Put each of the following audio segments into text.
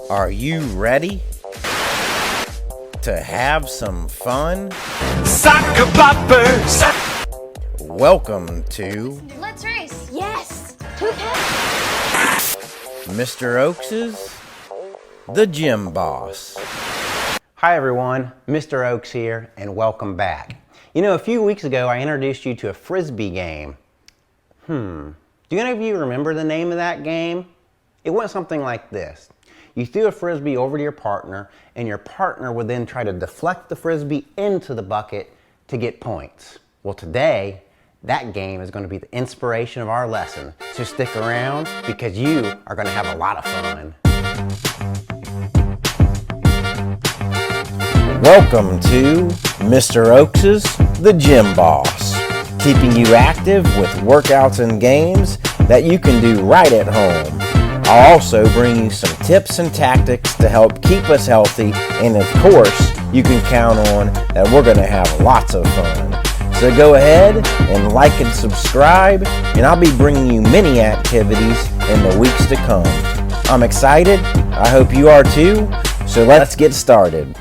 Are you ready to have some fun? Soccer poppers! Welcome to Let's race. Yes. 2 pets. Mr. Oaks's The Gym Boss. Hi everyone, Mr. Oaks here, and welcome back. You know, a few weeks ago I introduced you to a Frisbee game. Do any of you remember the name of that game? It went something like this. You threw a Frisbee over to your partner, and your partner would then try to deflect the Frisbee into the bucket to get points. Well, today, that game is going to be the inspiration of our lesson. So stick around because you are going to have a lot of fun. Welcome to Mr. Oaks's The Gym Boss, keeping you active with workouts and games that you can do right at home. I'll also bring you some tips and tactics to help keep us healthy, and of course, you can count on that we're going to have lots of fun. So go ahead and like and subscribe, and I'll be bringing you many activities in the weeks to come. I'm excited. I hope you are too. So let's get started.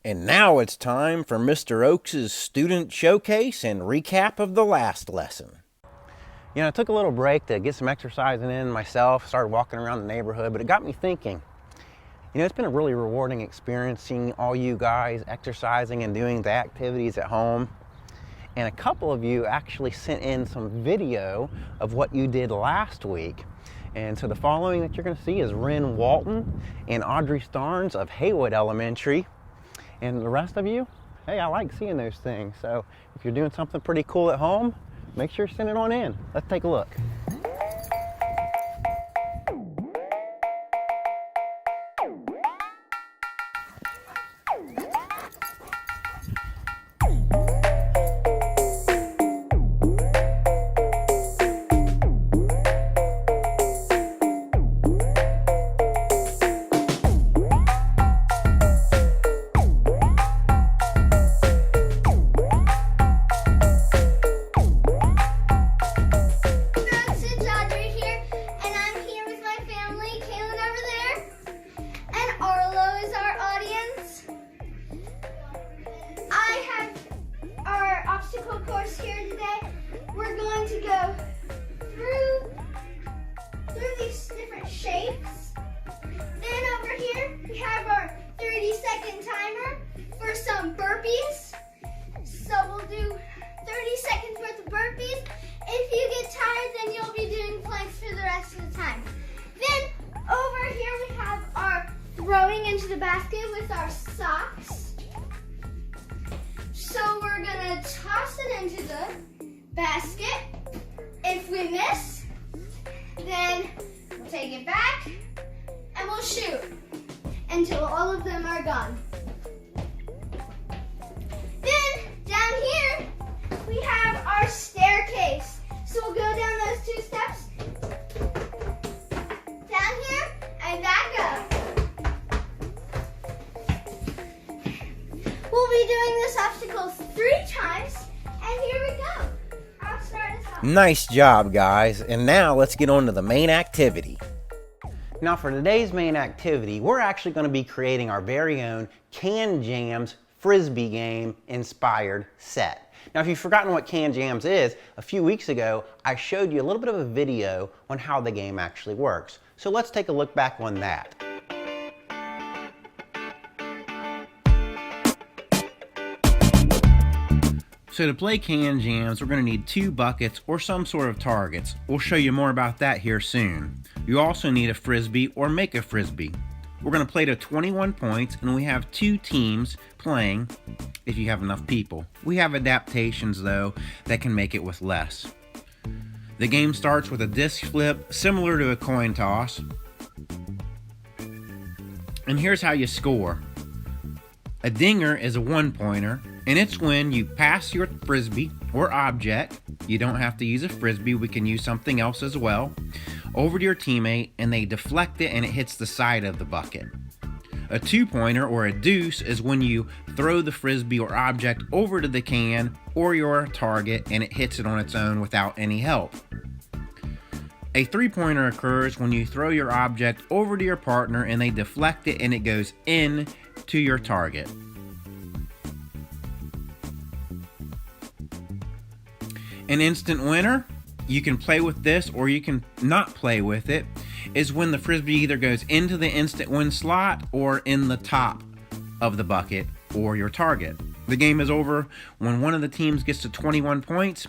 And now it's time for Mr. Oaks's student showcase and recap of the last lesson. You know, I took a little break to get some exercising in myself, started walking around the neighborhood, but it got me thinking. You know, it's been a really rewarding experience seeing all you guys exercising and doing the activities at home. And a couple of you actually sent in some video of what you did last week. And so the following that you're going to see is Ren Walton and Audrey Starnes of Haywood Elementary. And the rest of you, hey, I like seeing those things. So if you're doing something pretty cool at home, make sure you send it on in. Let's take a look. Course here today. We're going to go through these different shapes. Then over here we have our 30-second timer for some burpees. So we'll do 30 seconds worth of burpees. If you get tired, then you'll be doing planks for the rest of the time. Then over here we have our throwing into the basket with our socks. So we're gonna toss it into the basket. If we miss, then we'll take it back and we'll shoot until all of them are gone. Then down here, we have our staircase. So we'll go down those 2 steps, down here and back up. We'll be doing this obstacle 3 times, and here we go. I'll start us off. Nice job, guys. And now let's get on to the main activity. Now for today's main activity, we're actually going to be creating our very own Can Jams Frisbee game inspired set. Now if you've forgotten what Can Jams is, a few weeks ago I showed you a little bit of a video on how the game actually works. So let's take a look back on that. So to play Can Jams, we're going to need 2 buckets or some sort of targets. We'll show you more about that here soon. You also need a Frisbee or make a Frisbee. We're going to play to 21 points, and we have 2 teams playing if you have enough people. We have adaptations though that can make it with less. The game starts with a disc flip similar to a coin toss. And here's how you score. A dinger is a 1-pointer, and it's when you pass your Frisbee or object, you don't have to use a Frisbee, we can use something else as well, over to your teammate and they deflect it and it hits the side of the bucket. A 2-pointer or a deuce is when you throw the Frisbee or object over to the can or your target and it hits it on its own without any help. A three-pointer occurs when you throw your object over to your partner and they deflect it and it goes in to your target. An instant winner, you can play with this or you can not play with it, is when the Frisbee either goes into the instant win slot or in the top of the bucket or your target. The game is over when one of the teams gets to 21 points,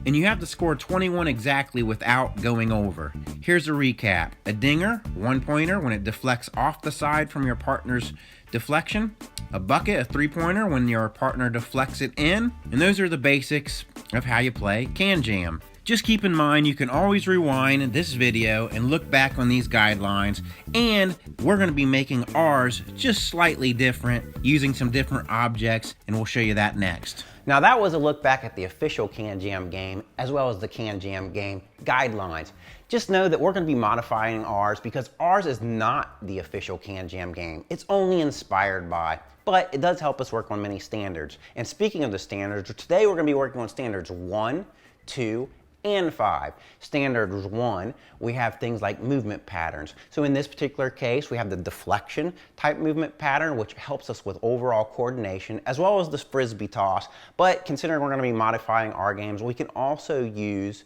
and you have to score 21 exactly without going over. Here's a recap. A dinger, 1-pointer, when it deflects off the side from your partner's deflection. A bucket, a 3-pointer, when your partner deflects it in. And those are the basics of how you play Can Jam. Just keep in mind you can always rewind this video and look back on these guidelines, and we're going to be making ours just slightly different using some different objects, and we'll show you that next. Now that was a look back at the official Can Jam game as well as the Can Jam game guidelines. Just know that we're going to be modifying ours because ours is not the official Can Jam game. It's only inspired by, but it does help us work on many standards. And speaking of the standards, today we're going to be working on standards 1, 2, and 5. Standards 1, we have things like movement patterns. So in this particular case, we have the deflection type movement pattern, which helps us with overall coordination, as well as the Frisbee toss. But considering we're going to be modifying our games, we can also use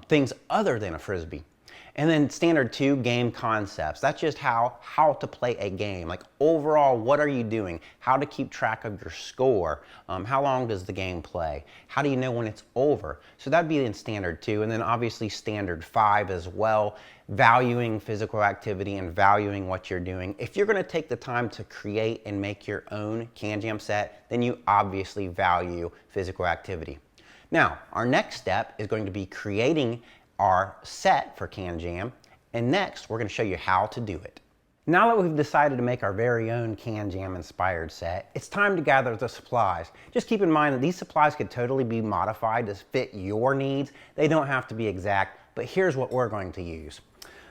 things other than a Frisbee. And then standard 2, game concepts. That's just how to play a game. Like overall, what are you doing? How to keep track of your score. How long does the game play? How do you know when it's over? So that'd be in standard 2. And then obviously standard 5 as well, valuing physical activity and valuing what you're doing. If you're gonna take the time to create and make your own Can Jam set, then you obviously value physical activity. Now, our next step is going to be creating our set for Can Jam, and next we're going to show you how to do it. Now that we've decided to make our very own Can Jam inspired set, it's time to gather the supplies. Just keep in mind that these supplies could totally be modified to fit your needs. They don't have to be exact, but here's what we're going to use.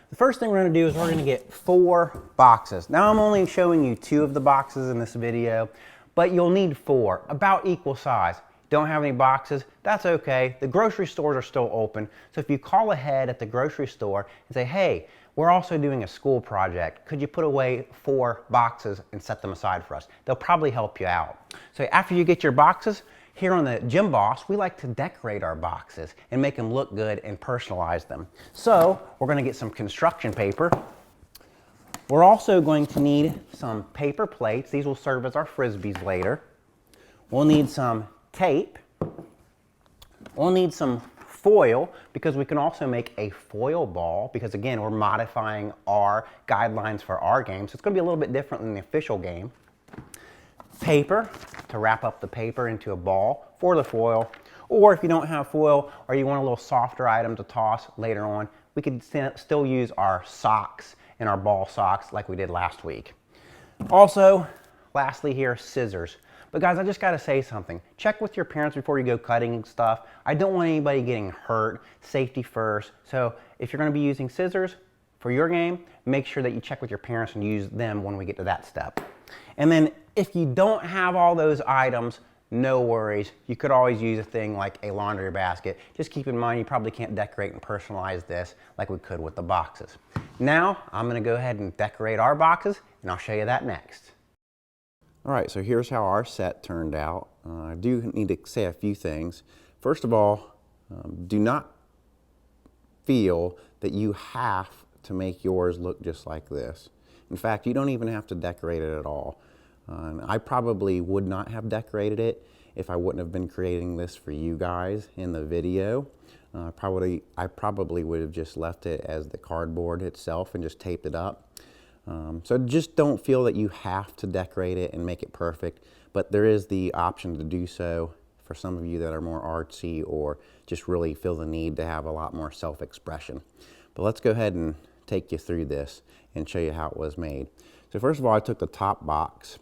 The first thing we're going to do is we're going to get 4 boxes. Now I'm only showing you 2 of the boxes in this video, but you'll need 4, about equal size. Don't have any boxes, that's okay. The grocery stores are still open. So if you call ahead at the grocery store and say, hey, we're also doing a school project. Could you put away 4 boxes and set them aside for us? They'll probably help you out. So after you get your boxes, here on the Gym Boss, we like to decorate our boxes and make them look good and personalize them. So we're gonna get some construction paper. We're also going to need some paper plates. These will serve as our Frisbees later. We'll need some tape. We'll need some foil because we can also make a foil ball because again we're modifying our guidelines for our game, so it's going to be a little bit different than the official game. Paper to wrap up the paper into a ball for the foil, or if you don't have foil or you want a little softer item to toss later on, we could still use our socks and our ball socks like we did last week. Also, lastly here, scissors. But guys, I just gotta say something. Check with your parents before you go cutting stuff. I don't want anybody getting hurt. Safety first. So if you're gonna be using scissors for your game, make sure that you check with your parents and use them when we get to that step. And then if you don't have all those items, no worries. You could always use a thing like a laundry basket. Just keep in mind you probably can't decorate and personalize this like we could with the boxes. Now, I'm gonna go ahead and decorate our boxes and I'll show you that next. All right, so here's how our set turned out. I do need to say a few things. First of all, do not feel that you have to make yours look just like this. In fact, you don't even have to decorate it at all. I probably would not have decorated it if I wouldn't have been creating this for you guys in the video. I probably would have just left it as the cardboard itself and just taped it up. So just don't feel that you have to decorate it and make it perfect, but there is the option to do so for some of you that are more artsy or just really feel the need to have a lot more self-expression. But let's go ahead and take you through this and show you how it was made. So first of all, I took the top box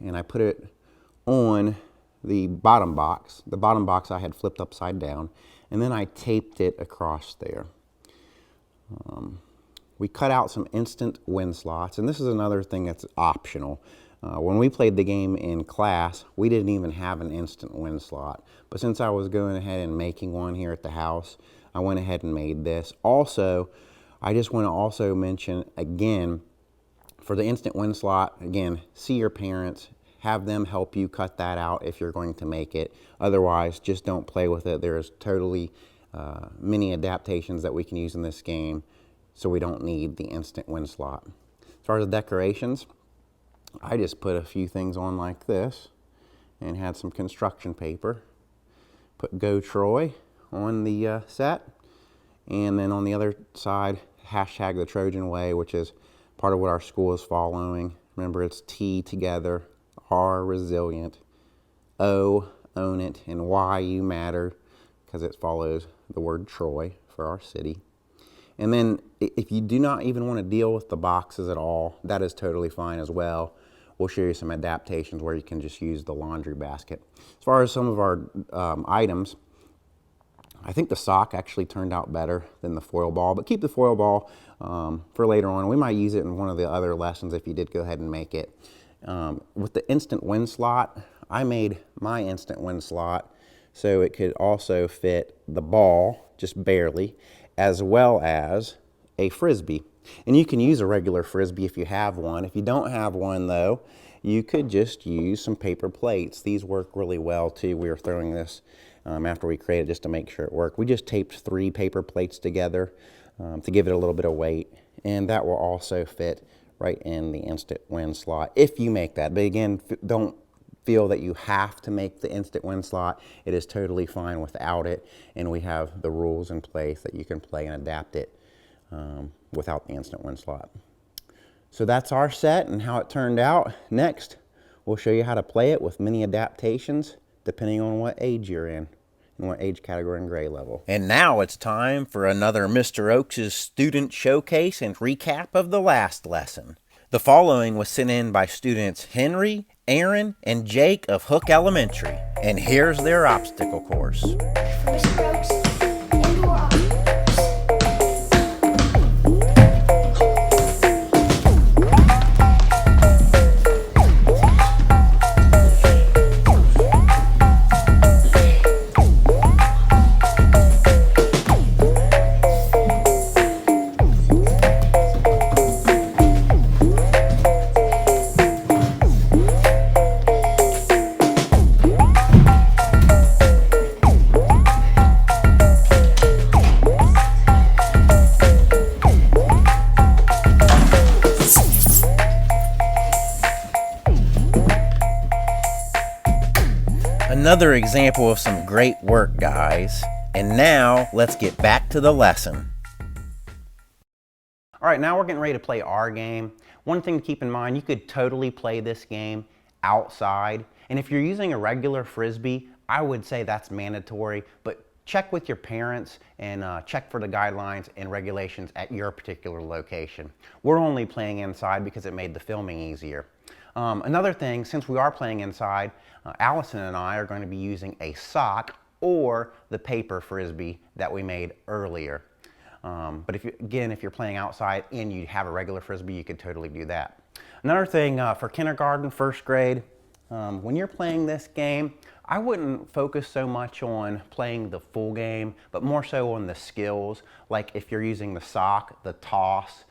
and I put it on the bottom box. The bottom box I had flipped upside down, and then I taped it across there. We cut out some instant win slots, and this is another thing that's optional. When we played the game in class, we didn't even have an instant win slot. But since I was going ahead and making one here at the house, I went ahead and made this. Also, I just want to also mention again, for the instant win slot, again, see your parents, have them help you cut that out if you're going to make it. Otherwise, just don't play with it. There's totally many adaptations that we can use in this game, so we don't need the instant win slot. As far as the decorations, I just put a few things on like this and had some construction paper. Put Go Troy on the set, and then on the other side, hashtag the Trojan Way, which is part of what our school is following. Remember, it's T, together, R, resilient, O, own it, and Y, you matter, because it follows the word Troy for our city. And then if you do not even want to deal with the boxes at all, that is totally fine as well. We'll show you some adaptations where you can just use the laundry basket. As far as some of our items, I think the sock actually turned out better than the foil ball, but keep the foil ball for later on. We might use it in one of the other lessons if you did go ahead and make it. With the instant win slot, I made my instant win slot so it could also fit the ball, just barely, as well as a Frisbee. And you can use a regular Frisbee if you have one. If you don't have one though, you could just use some paper plates. These work really well too. We were throwing this after we created just to make sure it worked. We just taped 3 paper plates together to give it a little bit of weight, and that will also fit right in the instant win slot if you make that. But again, don't feel that you have to make the instant win slot. It is totally fine without it, and we have the rules in place that you can play and adapt it without the instant win slot. So that's our set and how it turned out. Next, we'll show you how to play it with many adaptations depending on what age you're in and what age category and grade level. And now it's time for another Mr. Oaks' student showcase and recap of the last lesson. The following was sent in by students Henry, Aaron, and Jake of Hook Elementary. And here's their obstacle course. Mr. Oaks, indoor obstacles. Another example of some great work, guys. And now, let's get back to the lesson. All right, now we're getting ready to play our game. One thing to keep in mind, you could totally play this game outside. And if you're using a regular Frisbee, I would say that's mandatory, but check with your parents and check for the guidelines and regulations at your particular location. We're only playing inside because it made the filming easier. Another thing, since we are playing inside, Allison and I are going to be using a sock or the paper Frisbee that we made earlier. But if you're playing outside and you have a regular Frisbee, you could totally do that. Another thing for kindergarten, first grade, when you're playing this game, I wouldn't focus so much on playing the full game, but more so on the skills, like if you're using the sock, the toss,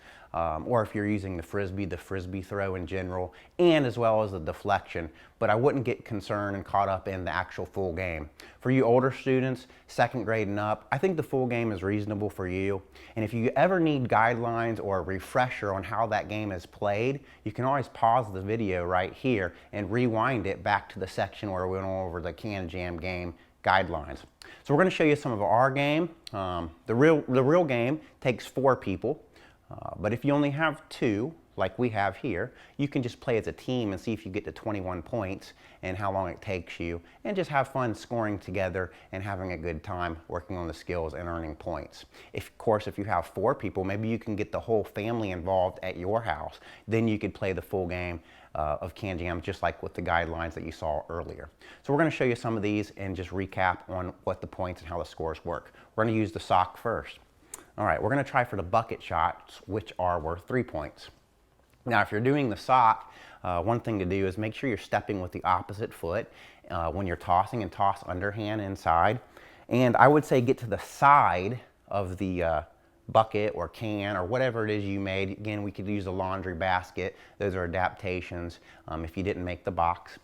or if you're using the Frisbee throw in general, and as well as the deflection. But I wouldn't get concerned and caught up in the actual full game. For you older students, second grade and up, I think the full game is reasonable for you. And if you ever need guidelines or a refresher on how that game is played, you can always pause the video right here and rewind it back to the section where we went over the Can Jam game guidelines. So we're going to show you some of our game. The real game takes 4 people. But if you only have 2, like we have here, you can just play as a team and see if you get to 21 points and how long it takes you, and just have fun scoring together and having a good time working on the skills and earning points. Of course, if you have 4 people, maybe you can get the whole family involved at your house. Then you could play the full game of Can Jam, just like with the guidelines that you saw earlier. So we're going to show you some of these and just recap on what the points and how the scores work. We're going to use the sock first. All right, we're going to try for the bucket shots, which are worth 3 points. Now, if you're doing the sock, one thing to do is make sure you're stepping with the opposite foot when you're tossing, and toss underhand inside. And I would say get to the side of the bucket or can or whatever it is you made. Again, we could use a laundry basket. Those are adaptations if you didn't make the box.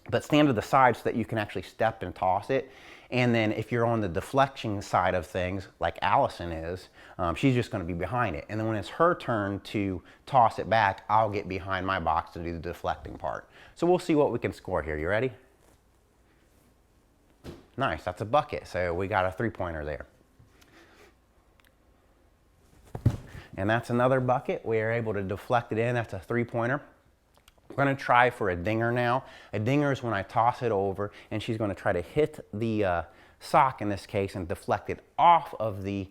But stand to the side so that you can actually step and toss it. And then if you're on the deflection side of things, like Allison is, she's just going to be behind it. And then when it's her turn to toss it back, I'll get behind my box to do the deflecting part. So we'll see what we can score here. You ready? Nice, that's a bucket. So we got a 3-pointer there. And that's another bucket. We are able to deflect it in. That's a 3-pointer. We're going to try for a dinger now. A dinger is when I toss it over and she's going to try to hit the sock in this case and deflect it off of the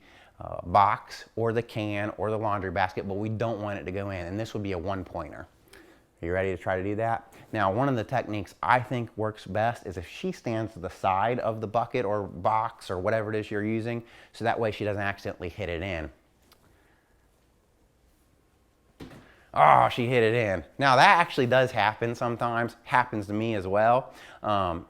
box or the can or the laundry basket, but we don't want it to go in. And this would be a 1-pointer. Are you ready to try to do that? Now, one of the techniques I think works best is if she stands to the side of the bucket or box or whatever it is you're using, so that way she doesn't accidentally hit it in. Oh, she hit it in. Now that actually does happen sometimes, happens to me as well.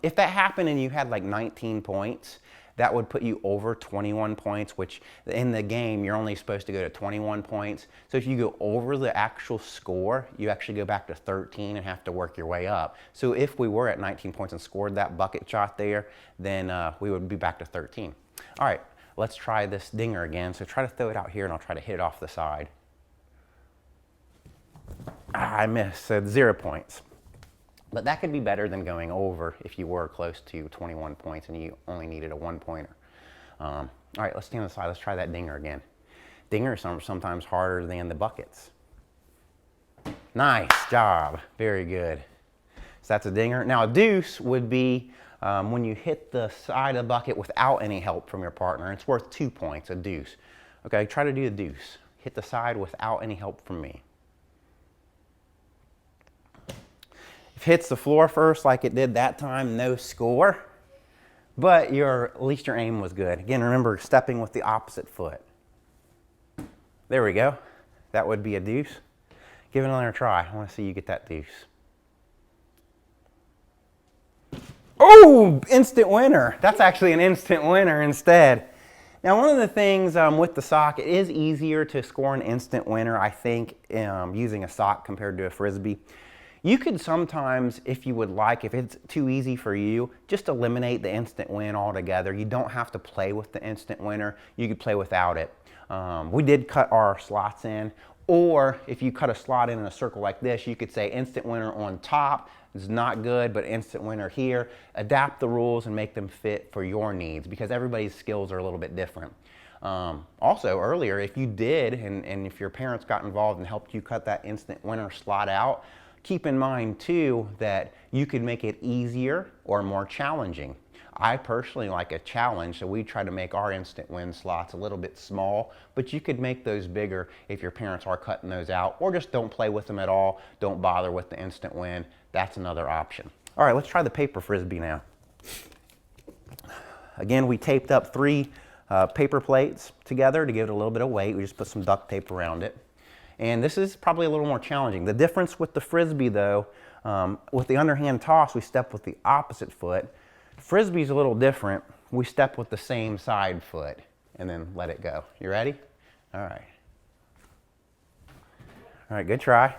If that happened and you had like 19 points, that would put you over 21 points, which in the game, you're only supposed to go to 21 points. So if you go over the actual score, you actually go back to 13 and have to work your way up. So if we were at 19 points and scored that bucket shot there, then we would be back to 13. All right, let's try this dinger again. So try to throw it out here and I'll try to hit it off the side. I missed, so 0 points. But that could be better than going over if you were close to 21 points and you only needed a 1-pointer. All right, let's stand on the side. Let's try that dinger again. Dingers are sometimes harder than the buckets. Nice job, very good. So that's a dinger. Now a deuce would be when you hit the side of the bucket without any help from your partner. It's worth 2 points, a deuce. Okay, try to do a deuce. Hit the side without any help from me. If it hits the floor first like it did that time, no score. But at least your aim was good. Again, remember stepping with the opposite foot. There we go. That would be a deuce. Give it another try. I want to see you get that deuce. Oh, instant winner. That's actually an instant winner instead. Now, one of the things with the sock, it is easier to score an instant winner, I think, using a sock compared to a Frisbee. You could sometimes, if you would like, if it's too easy for you, just eliminate the instant win altogether. You don't have to play with the instant winner. You could play without it. We did cut our slots in, or if you cut a slot in a circle like this, you could say instant winner on top is not good, but instant winner here. Adapt the rules and make them fit for your needs because everybody's skills are a little bit different. Also earlier, if you did, and if your parents got involved and helped you cut that instant winner slot out, keep in mind too that you could make it easier or more challenging. I personally like a challenge, so we try to make our instant win slots a little bit small, but you could make those bigger if your parents are cutting those out, or just don't play with them at all, don't bother with the instant win. That's another option. All right, let's try the paper Frisbee now. Again, we taped up 3 paper plates together to give it a little bit of weight. We just put some duct tape around it. And this is probably a little more challenging. The difference with the Frisbee though, with the underhand toss, we step with the opposite foot. Frisbee's a little different. We step with the same side foot and then let it go. You ready? All right. All right, good try.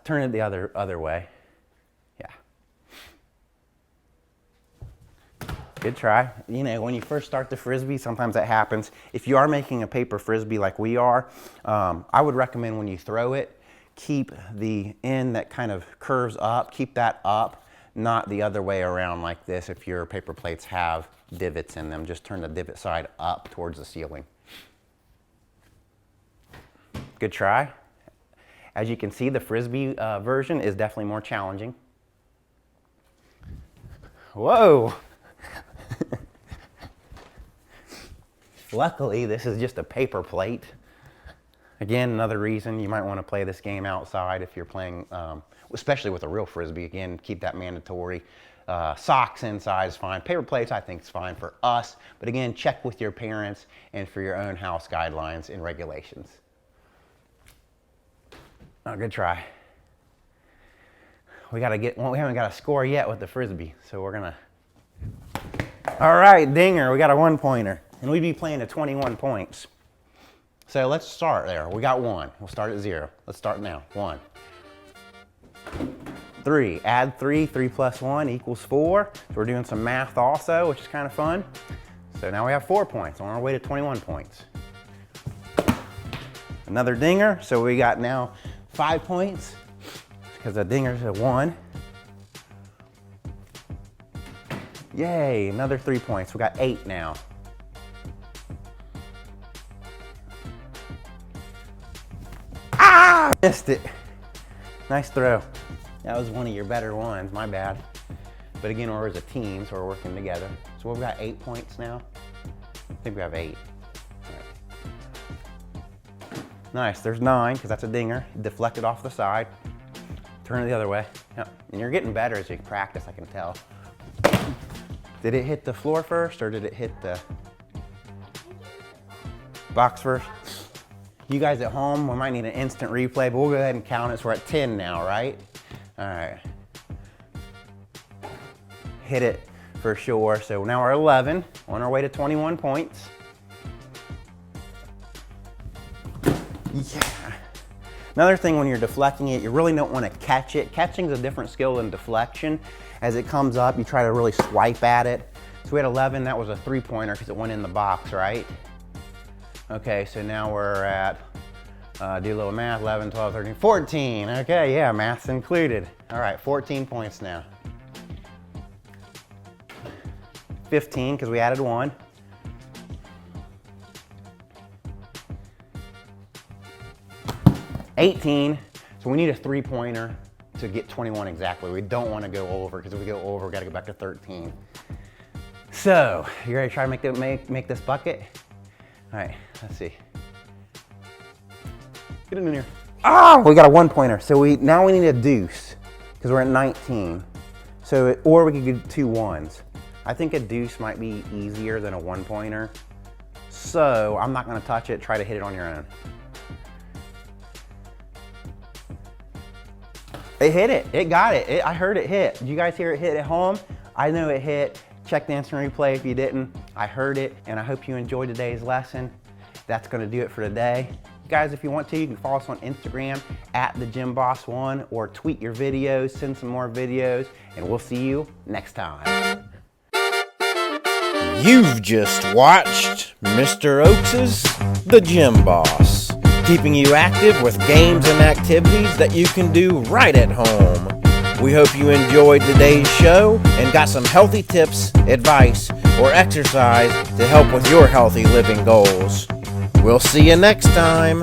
Turn it the other way. Yeah. Good try. You know, when you first start the Frisbee, sometimes that happens. If you are making a paper Frisbee like we are, I would recommend when you throw it, keep the end that kind of curves up, keep that up, not the other way around like this. If your paper plates have divots in them, just turn the divot side up towards the ceiling. Good try. As you can see, the Frisbee version is definitely more challenging. Whoa! Luckily, this is just a paper plate. Again, another reason you might want to play this game outside if you're playing, especially with a real Frisbee. Again, keep that mandatory. Socks inside is fine. Paper plates, I think, is fine for us. But again, check with your parents and for your own house guidelines and regulations. Oh, good try. We haven't got a score yet with the Frisbee, so we're gonna. All right, dinger, we got a 1-pointer, and we'd be playing to 21 points. So let's start there. We got 1. We'll start at 0. Let's start now. 1. 3. Add 3. 3 plus 1 equals 4. So we're doing some math also, which is kind of fun. So now we have 4 points on our way to 21 points. Another dinger. So we got now 5 points because the dinger's a 1. Yay, another 3 points. We got 8 now. Ah, missed it. Nice throw. That was one of your better ones, my bad. But again, we're as a team, so we're working together. So we've got 8 points now. I think we have 8. Right. Nice, there's 9, because that's a dinger. Deflected off the side. Turn it the other way. Yep. And you're getting better as you practice, I can tell. Did it hit the floor first, or did it hit the box first? You guys at home, we might need an instant replay, but we'll go ahead and count it. So we're at 10 now, right? All right. Hit it for sure. So now we're 11, on our way to 21 points. Yeah. Another thing when you're deflecting it, you really don't want to catch it. Catching is a different skill than deflection. As it comes up, you try to really swipe at it. So we had 11, that was a 3-pointer because it went in the box, right? Okay, so now we're at, do a little math, 11, 12, 13, 14. Okay, yeah, math's included. All right, 14 points now. 15, because we added 1. $18, so we need a 3-pointer to get 21 exactly. We don't want to go over, because if we go over, we got to go back to 13. So, you ready to try to make this bucket? All right, let's see. Get it in here. Oh, we got a 1-pointer. So now we need a deuce, because we're at 19. So, or we could get 2 1s. I think a deuce might be easier than a 1-pointer. So I'm not gonna touch it, try to hit it on your own. It hit it, it got it. I heard it hit. Did you guys hear it hit at home? I know it hit. Check the instant replay if you didn't. I heard it, and I hope you enjoyed today's lesson. That's gonna do it for today. You guys, if you want to, you can follow us on Instagram at @TheGymBoss1, or tweet your videos, send some more videos, and we'll see you next time. You've just watched Mr. Oaks' The Gym Boss, keeping you active with games and activities that you can do right at home. We hope you enjoyed today's show and got some healthy tips, advice, or exercise to help with your healthy living goals. We'll see you next time.